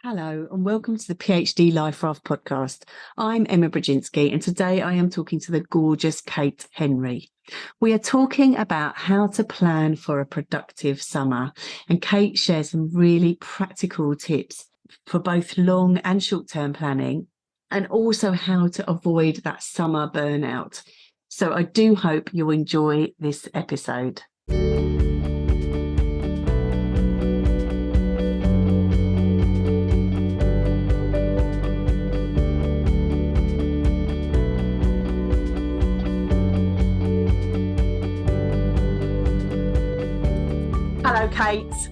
Hello and welcome to the PhD Life Raft podcast. I'm Emma Brzezinski and today I am talking to the gorgeous Kate Henry. We are talking about how to plan for a productive summer, and Kate shares some really practical tips for both long and short-term planning, and also how to avoid that summer burnout. So I do hope you'll enjoy this episode. Hello, Kate.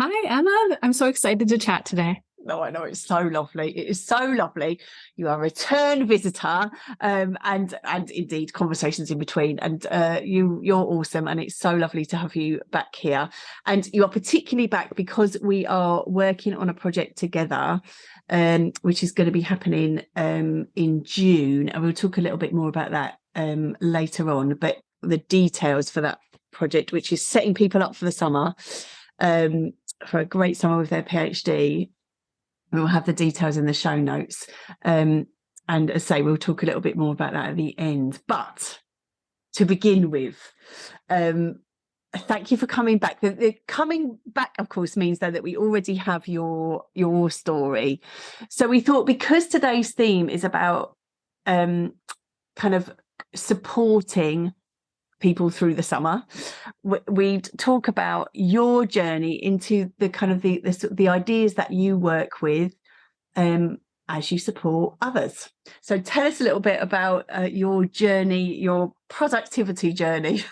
Hi, Emma. I'm so excited to chat today. Oh, I know, it's so lovely. It is so lovely. You are a return visitor, and indeed conversations in between. And you're awesome, and it's so lovely to have you back here. And you are particularly back because we are working on a project together, which is going to be happening in June, and we'll talk a little bit more about that later on. But the details for that project, which is setting people up for the summer, for a great summer with their PhD. We'll have the details in the show notes. And as I say, we'll talk a little bit more about that at the end. But to begin with, thank you for coming back. The coming back, of course, means though that we already have your story. So we thought, because today's theme is about kind of supporting people through the summer, we'd talk about your journey into the kind of the ideas that you work with as you support others. So tell us a little bit about your journey, your productivity journey.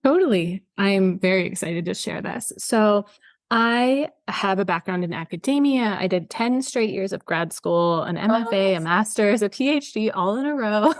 Totally. I'm very excited to share this. So I have a background in academia. I did 10 straight years of grad school, an MFA, a master's, a PhD, all in a row.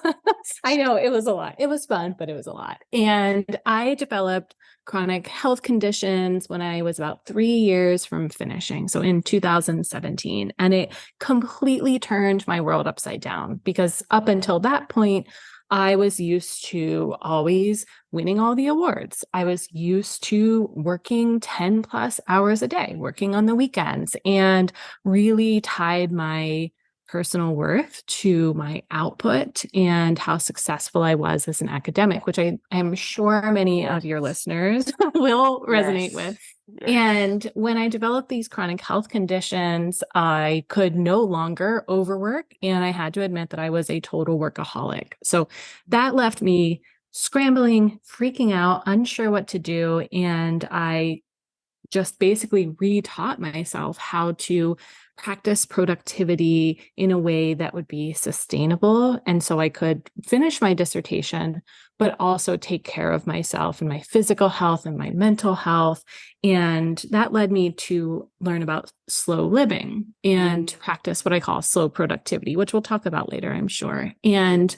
I know it was a lot. It was fun, but it was a lot. And I developed chronic health conditions when I was about 3 years from finishing. So in 2017, and it completely turned my world upside down, because up until that point, I was used to always winning all the awards. I was used to working 10 plus hours a day, working on the weekends, and really tied my personal worth to my output and how successful I was as an academic, which I am sure many of your listeners will resonate with. Yes. And when I developed these chronic health conditions, I could no longer overwork, and I had to admit that I was a total workaholic. So that left me scrambling, freaking out, unsure what to do. And I just basically retaught myself how to practice productivity in a way that would be sustainable. And so I could finish my dissertation, but also take care of myself and my physical health and my mental health. And that led me to learn about slow living and practice what I call slow productivity, which we'll talk about later, I'm sure. And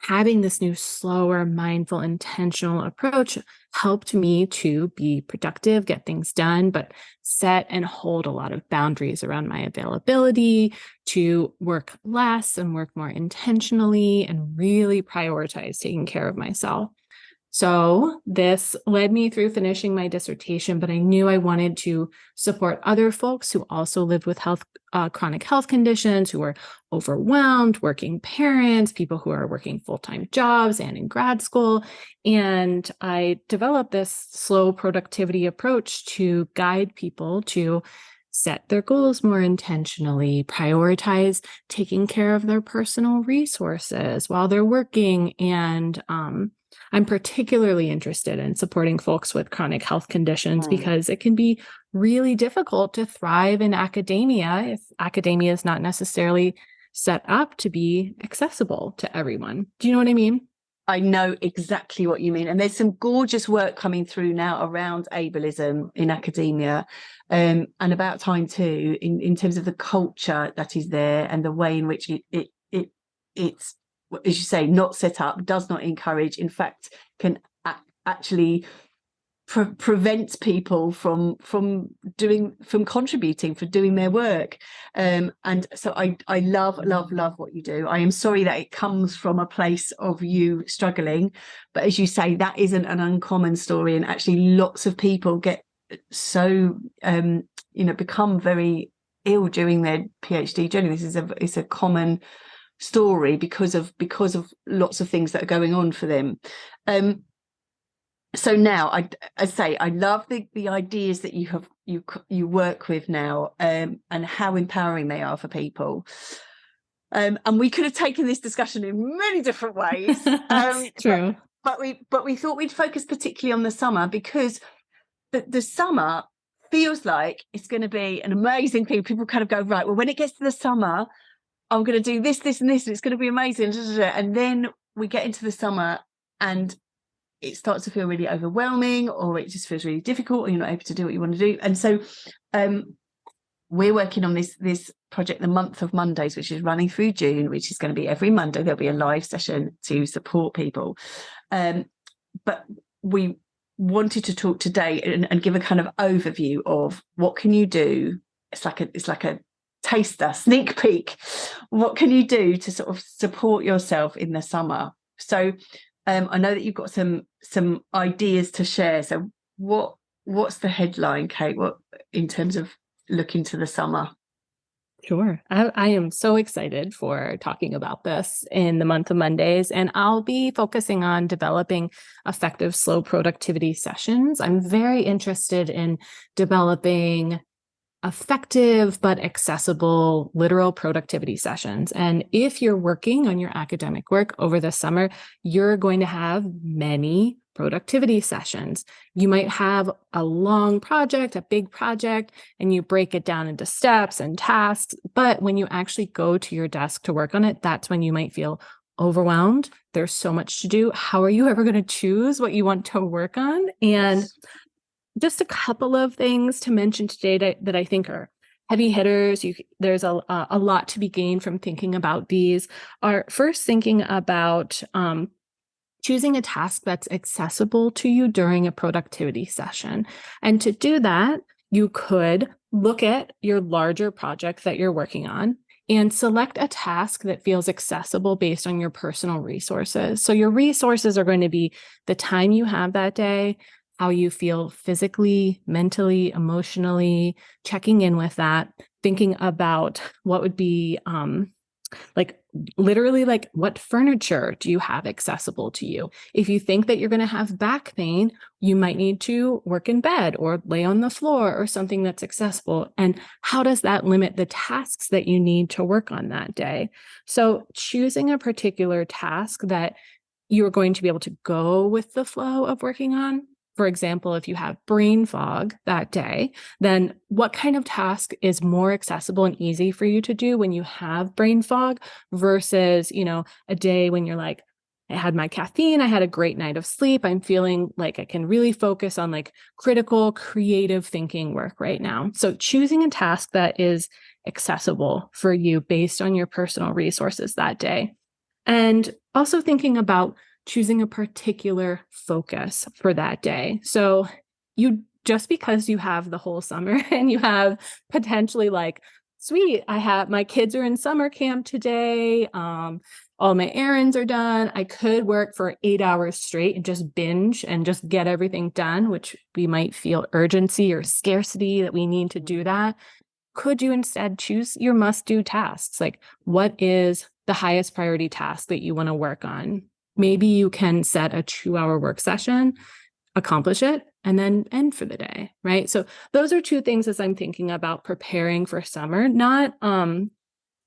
having this new, slower, mindful, intentional approach helped me to be productive, get things done, but set and hold a lot of boundaries around my availability to work less and work more intentionally and really prioritize taking care of myself. So this led me through finishing my dissertation, but I knew I wanted to support other folks who also lived with chronic health conditions, who were overwhelmed, working parents, people who are working full-time jobs and in grad school. And I developed this slow productivity approach to guide people to set their goals more intentionally, prioritize taking care of their personal resources while they're working. And I'm particularly interested in supporting folks with chronic health conditions because it can be really difficult to thrive in academia if academia is not necessarily set up to be accessible to everyone. Do you know what I mean? I know exactly what you mean. And there's some gorgeous work coming through now around ableism in academia, and about time too, in terms of the culture that is there and the way in which it's, as you say, not set up, does not encourage, in fact, can actually prevent people from contributing, for doing their work. And so I love what you do. I am sorry that it comes from a place of you struggling, but as you say, that isn't an uncommon story, and actually lots of people get so become very ill during their PhD journey. It's a common story because of lots of things that are going on for them. So now I say I love the ideas that you work with now, and how empowering they are for people. And we could have taken this discussion in many different ways. True. But we thought we'd focus particularly on the summer, because the summer feels like it's going to be an amazing thing. People kind of go, right, well, when it gets to the summer, I'm going to do this, this, and this, and it's going to be amazing. And then we get into the summer and it starts to feel really overwhelming, or it just feels really difficult, or you're not able to do what you want to do. And so we're working on this project, the Month of Mondays, which is running through June, which is going to be every Monday. There'll be a live session to support people. But we wanted to talk today and give a kind of overview of what can you do. It's like a taster, sneak peek. What can you do to sort of support yourself in the summer? So I know that you've got some ideas to share. So what's the headline, Kate? What in terms of looking to the summer? Sure. I am so excited for talking about this in the Month of Mondays, and I'll be focusing on developing effective slow productivity sessions. I'm very interested in developing effective but accessible literal productivity sessions. And if you're working on your academic work over the summer, you're going to have many productivity sessions. You might have a long project, a big project, and you break it down into steps and tasks. But when you actually go to your desk to work on it, that's when you might feel overwhelmed. There's so much to do. How are you ever going to choose what you want to work on? And just a couple of things to mention today that I think are heavy hitters. There's a lot to be gained from thinking about these. Are first thinking about choosing a task that's accessible to you during a productivity session. And to do that, you could look at your larger project that you're working on and select a task that feels accessible based on your personal resources. So your resources are going to be the time you have that day, how you feel physically, mentally, emotionally, checking in with that, thinking about what would be literally what furniture do you have accessible to you? If you think that you're going to have back pain, you might need to work in bed or lay on the floor or something that's accessible. And how does that limit the tasks that you need to work on that day? So choosing a particular task that you're going to be able to go with the flow of working on. For example, if you have brain fog that day, then what kind of task is more accessible and easy for you to do when you have brain fog versus, a day when you're like, I had my caffeine, I had a great night of sleep, I'm feeling like I can really focus on critical, creative thinking work right now. So choosing a task that is accessible for you based on your personal resources that day. And also thinking about choosing a particular focus for that day. So just because you have the whole summer and you have potentially sweet, my kids are in summer camp today. All my errands are done. I could work for 8 hours straight and just binge and just get everything done, which we might feel urgency or scarcity that we need to do that. Could you instead choose your must-do tasks? What is the highest priority task that you want to work on? Maybe you can set a 2-hour work session, accomplish it, and then end for the day, right? So those are two things as I'm thinking about preparing for summer, not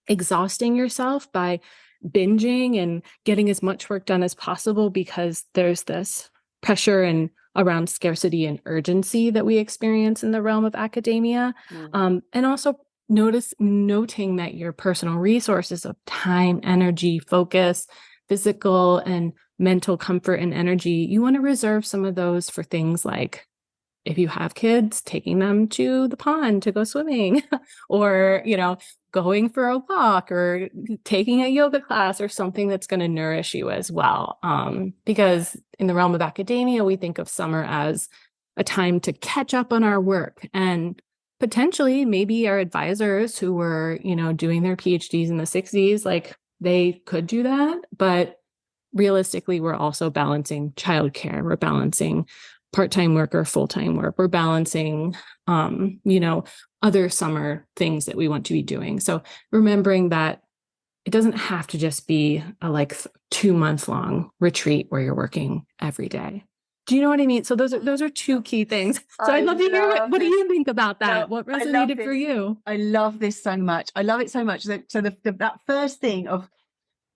exhausting yourself by binging and getting as much work done as possible because there's this pressure and around scarcity and urgency that we experience in the realm of academia. And also noting that your personal resources of time, energy, focus, physical and mental comfort and energy, you want to reserve some of those for things like, if you have kids, taking them to the pond to go swimming or, going for a walk or taking a yoga class or something that's going to nourish you as well. Because in the realm of academia, we think of summer as a time to catch up on our work, and potentially maybe our advisors who were, doing their PhDs in the 60s, they could do that, but realistically, we're also balancing childcare. We're balancing part-time work or full-time work. We're balancing, other summer things that we want to be doing. So remembering that it doesn't have to just be a 2-month long retreat where you're working every day. Do you know what I mean? So those are two key things. So I'd love to hear what do you think about that? What resonated for you? I love this so much. I love it so much. So that first thing of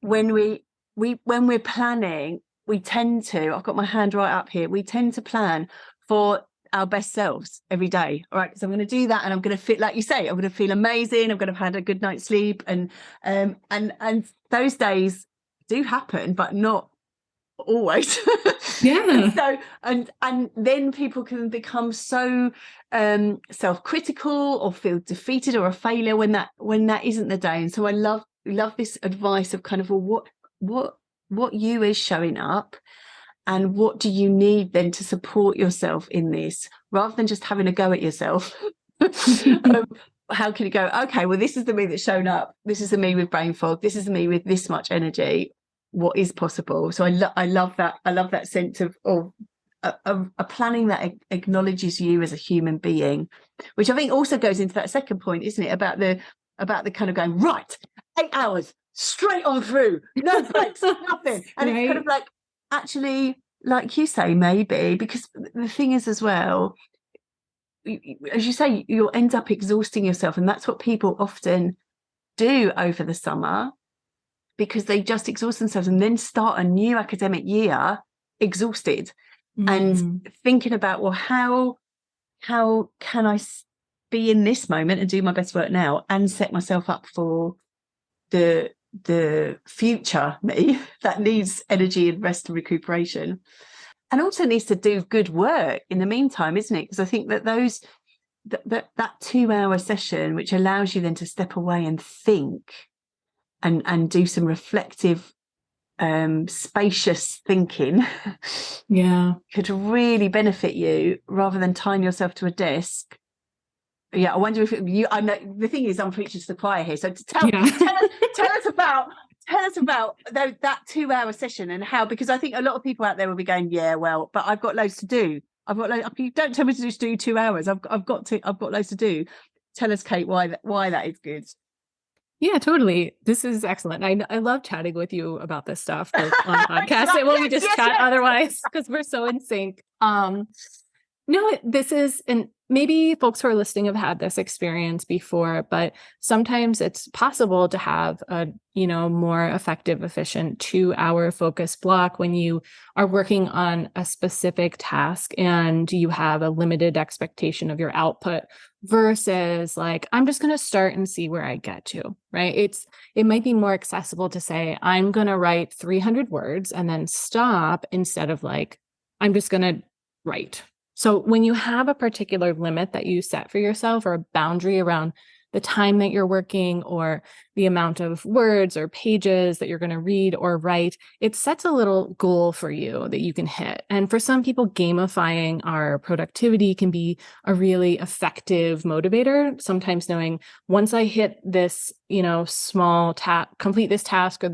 when we're planning, we tend to, I've got my hand right up here, we tend to plan for our best selves every day. All right, so I'm going to do that, and I'm going to feel, like you say, I'm going to feel amazing. I'm going to have had a good night's sleep, and those days do happen, but not always. Yeah. So and then people can become so self-critical or feel defeated or a failure when that isn't the day. And so I love this advice of kind of, well, what you is showing up, and what do you need then to support yourself in this, rather than just having a go at yourself. How can you go, okay, well, this is the me that's shown up, this is the me with brain fog, this is the me with this much energy, what is possible? So I love that sense of a planning that acknowledges you as a human being, which I think also goes into that second point, isn't it, about the kind of going, right, 8 hours straight on through, no breaks, nothing. And right. It's kind of like, actually, like you say, maybe, because the thing is as well, as you say, you'll end up exhausting yourself, and that's what people often do over the summer, because they just exhaust themselves and then start a new academic year exhausted and thinking about, well, how can I be in this moment and do my best work now and set myself up for the future me that needs energy and rest and recuperation, and also needs to do good work in the meantime, isn't it? Because I think that that 2-hour session, which allows you then to step away and think and do some reflective spacious thinking, could really benefit you, rather than tying yourself to a desk. I wonder if I know the thing is, I'm preaching to the choir here. So tell us about that 2-hour session, and how, because I think a lot of people out there will be going, yeah, well, but I've got loads to do. Don't tell me to just do 2 hours. I've got loads to do. Tell us, Kate, why that is good. Yeah, totally. This is excellent. I love chatting with you about this stuff on podcasts. It won't just chat otherwise, because we're so in sync. No, this is, and maybe folks who are listening have had this experience before, but sometimes it's possible to have a, more effective, efficient 2-hour focus block when you are working on a specific task and you have a limited expectation of your output, versus like, I'm just going to start and see where I get to, right? It might be more accessible to say, I'm going to write 300 words and then stop, instead of like, I'm just going to write. So when you have a particular limit that you set for yourself, or a boundary around the time that you're working, or the amount of words or pages that you're going to read or write, it sets a little goal for you that you can hit. And for some people, gamifying our productivity can be a really effective motivator. Sometimes knowing, once I hit this, small complete this task, or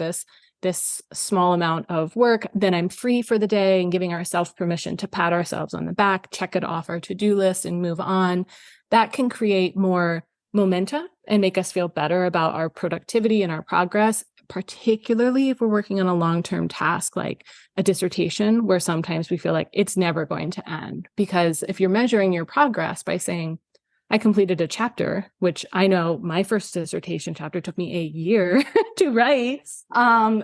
this small amount of work, then I'm free for the day, and giving ourselves permission to pat ourselves on the back, check it off our to-do list, and move on. That can create more momentum and make us feel better about our productivity and our progress, particularly if we're working on a long-term task like a dissertation, where sometimes we feel like it's never going to end. Because if you're measuring your progress by saying, I completed a chapter, which I know my first dissertation chapter took me a year to write.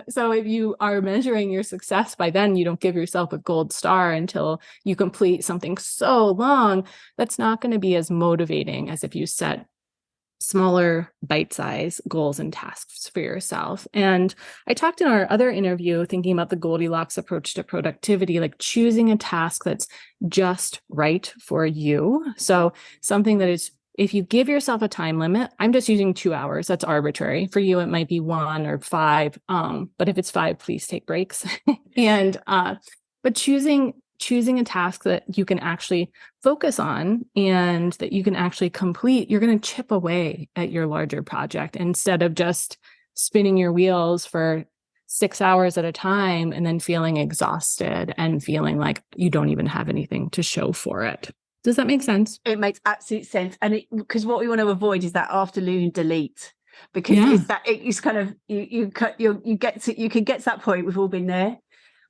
So if you are measuring your success by then, you don't give yourself a gold star until you complete something so long. That's not going to be as motivating as if you set smaller bite-sized goals and tasks for yourself. And I talked in our other interview, thinking about the Goldilocks approach to productivity, like choosing a task that's just right for you. So something that is, if you give yourself a time limit, I'm just using 2 hours. That's arbitrary. For you, it might be 1 or 5. But if it's 5, please take breaks. But choosing a task that you can actually focus on and that you can actually complete, you're going to chip away at your larger project, instead of just spinning your wheels for 6 hours at a time and then feeling exhausted and feeling like you don't even have anything to show for it. Does that make sense? It makes absolute sense. And because what we want to avoid is that afternoon delete, because it's kind of, you can get to that point, we've all been there,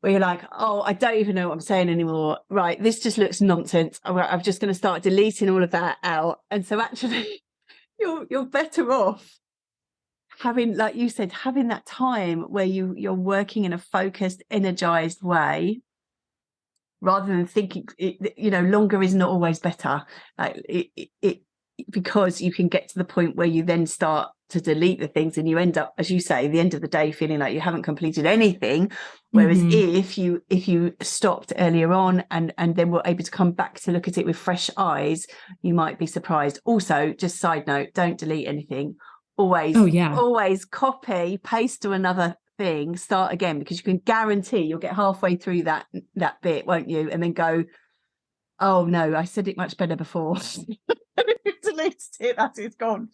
where you're like, oh, I don't even know what I'm saying anymore. Right. This just looks nonsense. I'm just going to start deleting all of that out. And so actually you're better off having, like you said, having that time where you're working in a focused, energized way, rather than thinking, longer is not always better. Like because you can get to the point where you then start to delete the things and you end up, as you say, the end of the day feeling like you haven't completed anything. Whereas if you stopped earlier on and then were able to come back to look at it with fresh eyes, you might be surprised. Also, just side note, don't delete anything. Always copy, paste to another thing, start again, because you can guarantee you'll get halfway through that bit, won't you? And then go, oh no, I said it much better before. Deleted it, that is gone.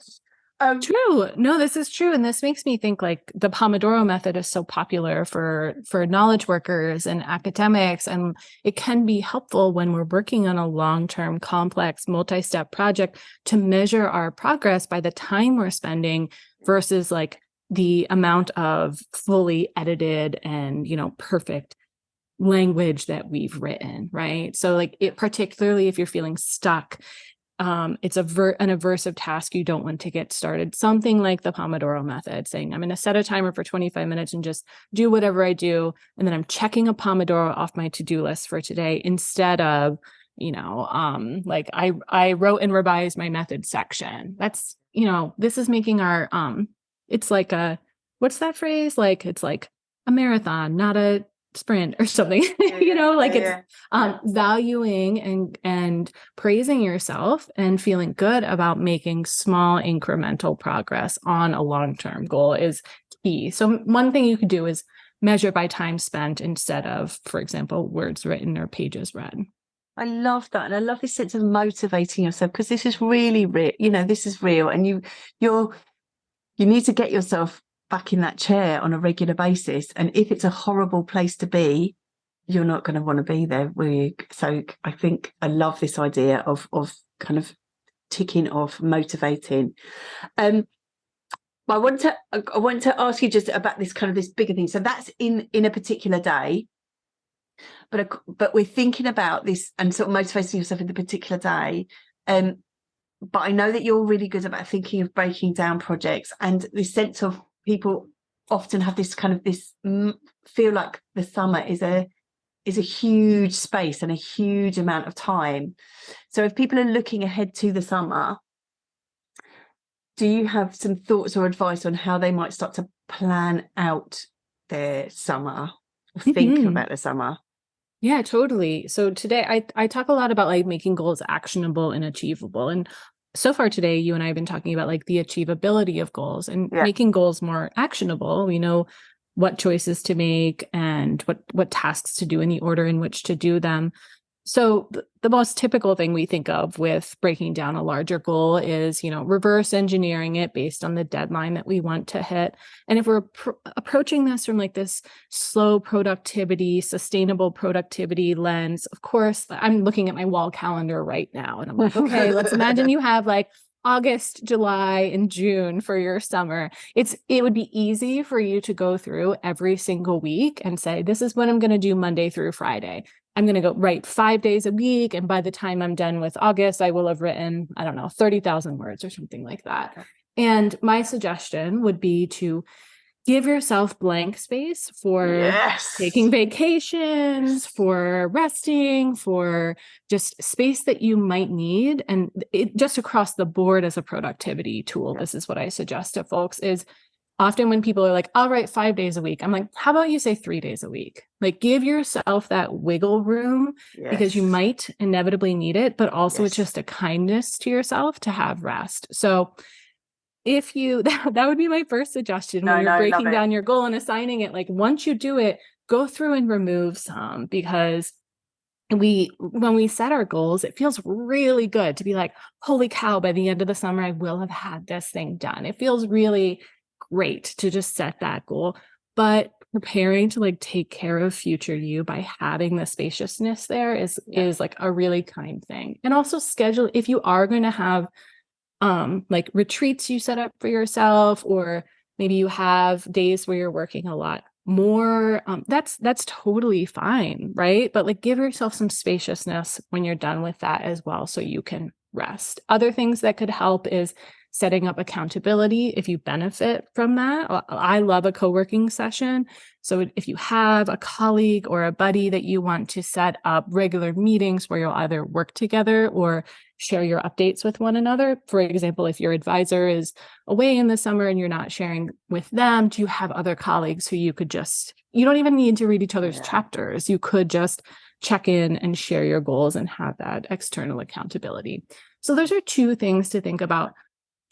True. No, this is true. And this makes me think like the Pomodoro method is so popular for knowledge workers and academics. And it can be helpful when we're working on a long-term, complex, multi-step project to measure our progress by the time we're spending versus like the amount of fully edited and, perfect language that we've written, right? So like particularly if you're feeling stuck, it's an aversive task you don't want to get started. Something like the Pomodoro method, saying I'm going to set a timer for 25 minutes and just do whatever I do. And then I'm checking a Pomodoro off my to-do list for today instead of, like I wrote and revised my method section. That's, this is making our, it's like what's that phrase? Like, it's like a marathon, not a sprint or something, valuing and praising yourself and feeling good about making small incremental progress on a long-term goal is key. So one thing you could do is measure by time spent instead of, for example, words written or pages read. I love that. And I love this sense of motivating yourself, because this is really real. This is real. And you need to get yourself back in that chair on a regular basis. And if it's a horrible place to be, you're not going to want to be there, will you? So I think I love this idea of kind of ticking off, motivating. I want to ask you just about this kind of this bigger thing. So that's in a particular day, but we're thinking about this and sort of motivating yourself in the particular day. But I know that you're really good about thinking of breaking down projects, and this sense of people often have this kind of feel like the summer is a huge space and a huge amount of time. So if people are looking ahead to the summer, do you have some thoughts or advice on how they might start to plan out their summer or think about the summer? Yeah, totally. So today I talk a lot about like making goals actionable and achievable. And so far today, you and I have been talking about like the achievability of goals and making goals more actionable. We know what choices to make and what tasks to do in the order in which to do them. So the most typical thing we think of with breaking down a larger goal is, reverse engineering it based on the deadline that we want to hit. And if we're approaching this from like this slow productivity, sustainable productivity lens, of course, I'm looking at my wall calendar right now and I'm like, okay, let's imagine you have like August, July, and June for your summer. It would be easy for you to go through every single week and say, this is what I'm going to do Monday through Friday. I'm going to go write 5 days a week. And by the time I'm done with August, I will have written, 30,000 words or something like that. And my suggestion would be to give yourself blank space for taking vacations, for resting, for just space that you might need. And it just across the board as a productivity tool. This is what I suggest to folks is often when people are like, I'll write 5 days a week, I'm like, how about you say 3 days a week? Like give yourself that wiggle room because you might inevitably need it, but also it's just a kindness to yourself to have rest. So if you, that would be my first suggestion when you're breaking down your goal and assigning it, like once you do it, go through and remove some, because when we set our goals, it feels really good to be like, holy cow, by the end of the summer, I will have had this thing done. It feels really great to just set that goal. But preparing to like take care of future you by having the spaciousness there is like a really kind thing. And also schedule, if you are going to have like retreats you set up for yourself, or maybe you have days where you're working a lot more, that's totally fine, right? But like give yourself some spaciousness when you're done with that as well, so you can rest. Other things that could help is setting up accountability if you benefit from that. I love a co-working session. So if you have a colleague or a buddy that you want to set up regular meetings where you'll either work together or share your updates with one another. For example, if your advisor is away in the summer and you're not sharing with them, do you have other colleagues who you don't even need to read each other's chapters. You could just check in and share your goals and have that external accountability. So those are two things to think about.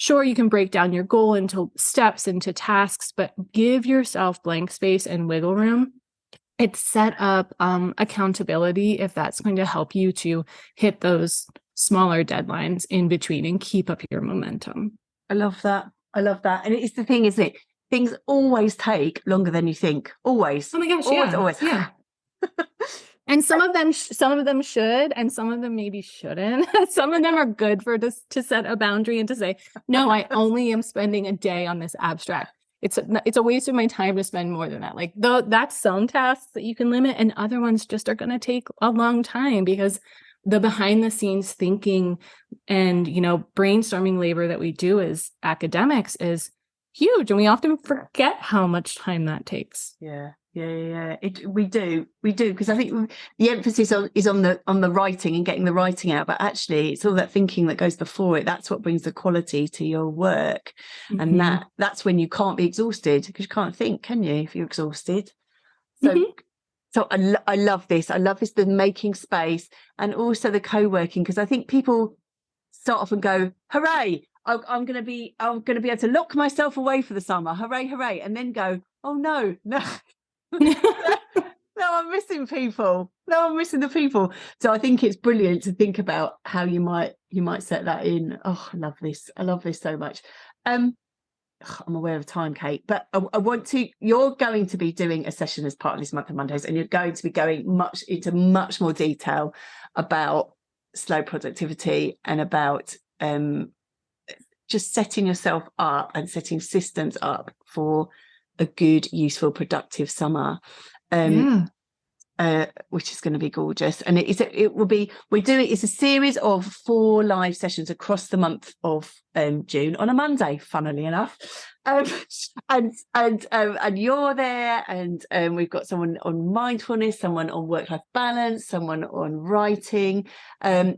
Sure, you can break down your goal into steps, into tasks, but give yourself blank space and wiggle room. It's set up accountability if that's going to help you to hit those smaller deadlines in between and keep up your momentum. I love that. And it's the thing, isn't it? Things always take longer than you think. Always. Oh my gosh, always. Yeah. And some of them should, and some of them maybe shouldn't. Some of them are good for this to set a boundary and to say, no, I only am spending a day on this abstract. It's a waste of my time to spend more than that. Like that's some tasks that you can limit, and other ones just are going to take a long time, because the behind the scenes thinking and, brainstorming labor that we do as academics is huge. And we often forget how much time that takes. Yeah. We do, because I think the emphasis is on the writing and getting the writing out, but actually it's all that thinking that goes before it. That's what brings the quality to your work. And that's when you can't be exhausted, because you can't think, can you, if you're exhausted? So I love this. The making space, and also the co-working, because I think people start off and go, hooray, I'm going to be able to lock myself away for the summer. Hooray. And then go, oh no. No, I'm missing people. No, I'm missing the people. So I think it's brilliant to think about how you might set that in. Oh, I love this so much. I'm aware of time, Kate, but you're going to be doing a session as part of this month of Mondays, and you're going to be going into much more detail about slow productivity and about just setting yourself up and setting systems up for a good, useful, productive summer, which is going to be gorgeous. And it's a series of 4 live sessions across the month of June on a Monday, funnily enough. And you're there, and we've got someone on mindfulness, someone on work-life balance, someone on writing, and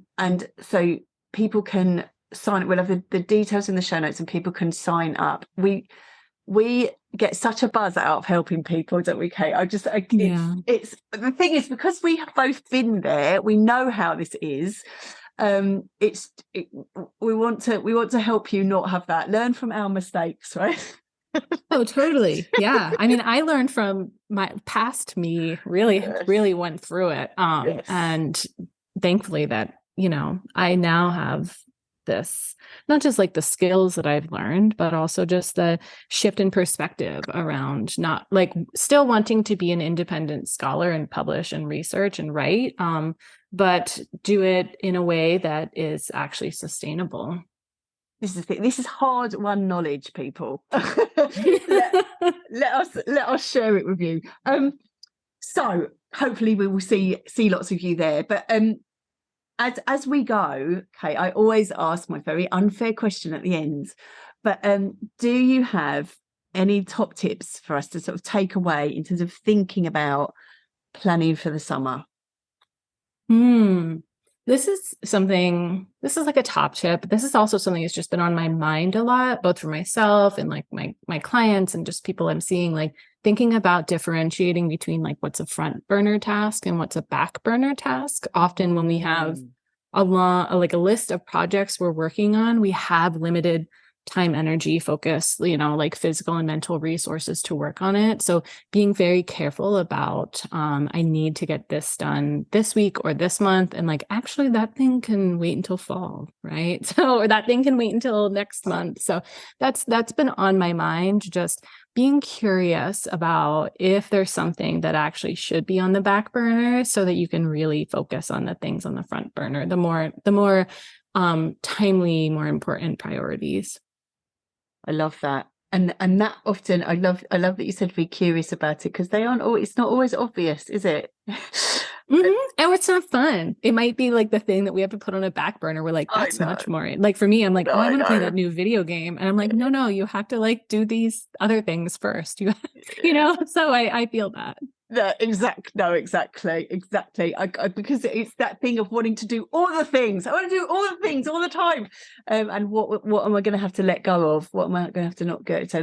so people can sign up. We'll have the details in the show notes, and people can sign up. We get such a buzz out of helping people, don't we, Kate? It's the thing is, because we have both been there, we know how this is. We want to help you not have that. Learn from our mistakes, right? Oh, totally. Yeah. I mean, I learned from my past me, really went through it. And thankfully that, I now have this, not just like the skills that I've learned, but also just the shift in perspective around not like still wanting to be an independent scholar and publish and research and write, but do it in a way that is actually sustainable. This is the thing. This is hard-won knowledge, people. let us share it with you. So hopefully we will see lots of you there. But as we go, Kate, I always ask my very unfair question at the end. But do you have any top tips for us to sort of take away in terms of thinking about planning for the summer? This is like a top tip. This is also something that's just been on my mind a lot, both for myself and like my clients and just people I'm seeing, like thinking about differentiating between like what's a front burner task and what's a back burner task. Often when we have a list of projects we're working on, we have limited time, energy, focus, like physical and mental resources to work on it. So being very careful about, I need to get this done this week or this month. And like, actually that thing can wait until fall, right? So, or that thing can wait until next month. So that's been on my mind, just being curious about if there's something that actually should be on the back burner so that you can really focus on the things on the front burner, the more timely, more important priorities. I love that. And that often, I love that you said be curious about it, because it's not always obvious, is it? Mm-hmm. And it's not fun. It might be like the thing that we have to put on a back burner. We're like, that's much more. Like for me, I'm like, I want to play that new video game. And I'm like, no, you have to like do these other things first. So I feel that. Exactly. Because it's that thing of wanting to do all the things. I want to do all the things all the time. And what am I going to have to let go of? What am I going to have to not go? So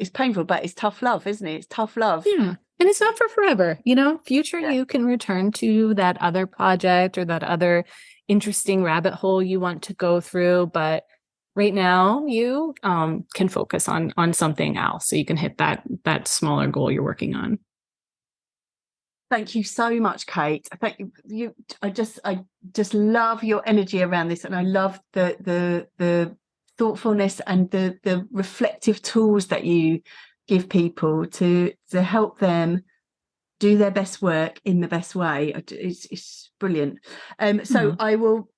it's painful, but it's tough love, isn't it? It's tough love. Yeah. And it's not for forever, future you can return to that other project or that other interesting rabbit hole you want to go through. But right now you can focus on something else so you can hit that smaller goal you're working on. Thank you so much, Kate. Thank you. I just love your energy around this, and I love the thoughtfulness and the reflective tools that you give people to help them do their best work in the best way. It's brilliant. So I will.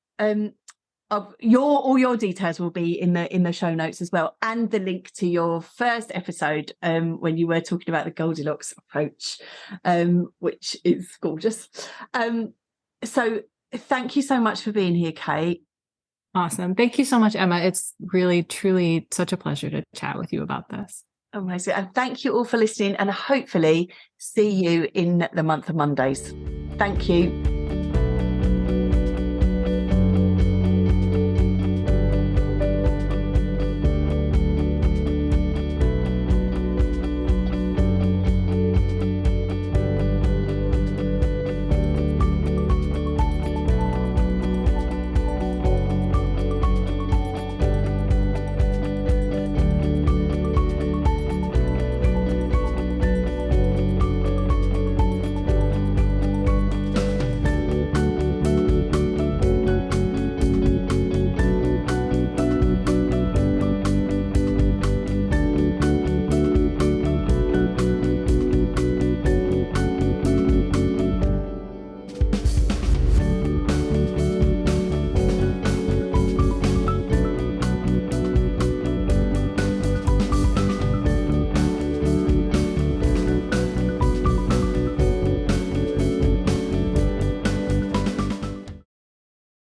All your details will be in the show notes as well, and the link to your first episode when you were talking about the Goldilocks approach, which is gorgeous. So thank you so much for being here, Kate. Awesome. Thank you so much, Emma. It's really, truly such a pleasure to chat with you about this. Amazing. And thank you all for listening, and hopefully see you in the month of Mondays. Thank you.